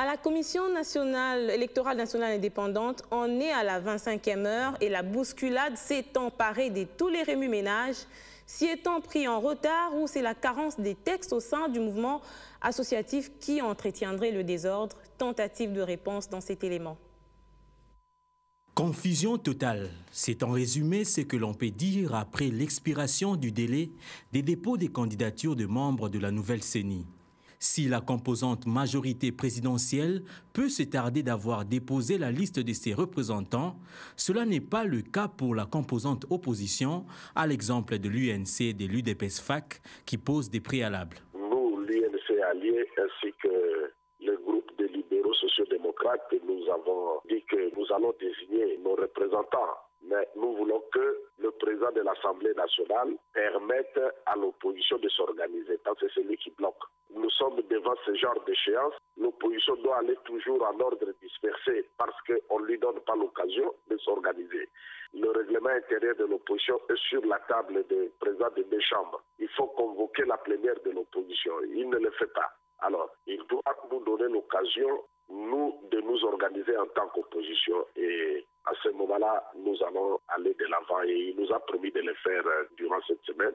À la Commission électorale nationale indépendante, on est à la 25e heure et la bousculade s'est emparée de tous les remue-ménages, s'y étant pris en retard ou c'est la carence des textes au sein du mouvement associatif qui entretiendrait le désordre. Tentative de réponse dans cet élément. Confusion totale, c'est en résumé ce que l'on peut dire après l'expiration du délai des dépôts des candidatures de membres de la nouvelle CENI. Si la composante majorité présidentielle peut se tarder d'avoir déposé la liste de ses représentants, cela n'est pas le cas pour la composante opposition, à l'exemple de l'UNC et de l'UDPS-FAC qui posent des préalables. Nous, l'UNC allié ainsi que le groupe des libéraux sociaux-démocrates, nous avons dit que nous allons désigner nos représentants. Mais nous voulons que le président de l'Assemblée nationale permette à l'opposition de s'organiser, parce que c'est lui qui bloque. Nous sommes devant ce genre d'échéance. L'opposition doit aller toujours en ordre dispersé parce qu'on ne lui donne pas l'occasion de s'organiser. Le règlement intérieur de l'opposition est sur la table du président des deux chambres. Il faut convoquer la plénière de l'opposition. Il ne le fait pas. Alors, il doit nous donner l'occasion, nous, de nous organiser en tant qu'opposition. Et à ce moment-là, nous allons aller de l'avant et il nous a promis de le faire durant cette semaine.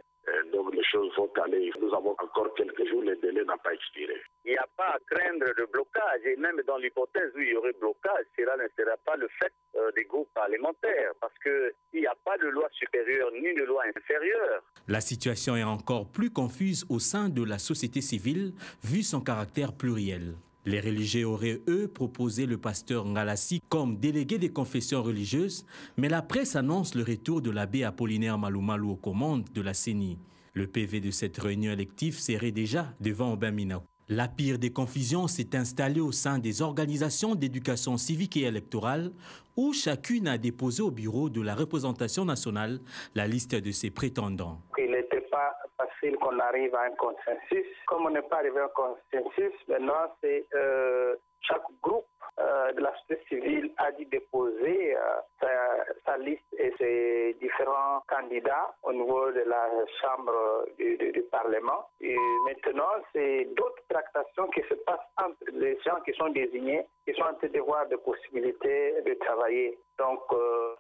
Donc les choses vont aller. Nous avons encore quelques jours, le délai n'a pas expiré. Il n'y a pas à craindre de blocage et même dans l'hypothèse où il y aurait blocage, cela ne sera pas le fait des groupes parlementaires parce qu'il n'y a pas de loi supérieure ni de loi inférieure. La situation est encore plus confuse au sein de la société civile vu son caractère pluriel. Les religieux auraient, eux, proposé le pasteur Ngalassi comme délégué des confessions religieuses, mais la presse annonce le retour de l'abbé Apollinaire Malumalu aux commandes de la CENI. Le PV de cette réunion élective serait déjà devant Aubin Minao. La pire des confusions s'est installée au sein des organisations d'éducation civique et électorale où chacune a déposé au bureau de la représentation nationale la liste de ses prétendants. Il n'était pas facile qu'on arrive à un consensus. Comme on n'est pas arrivé à un consensus, maintenant c'est chaque groupe de la société civile a dû déposer sa liste et ses différents candidats au niveau de la chambre du Parlement. Et maintenant, c'est d'autres tractations qui se passent entre les gens qui sont désignés, qui sont en train de voir des possibilités de travailler. Donc,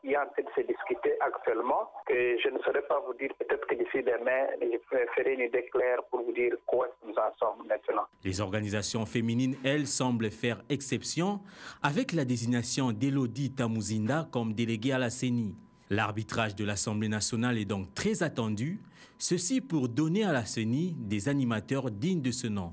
il est en train de se discuter actuellement. Et je ne saurais pas vous dire, peut-être que d'ici demain, je ferai une idée claire pour vous dire où est-ce que nous en sommes maintenant. Les organisations féminines, elles, semblent faire exception avec la désignation d'Elodie Tamuzinda comme déléguée à la CENI. L'arbitrage de l'Assemblée nationale est donc très attendu, ceci pour donner à la CENI des animateurs dignes de ce nom.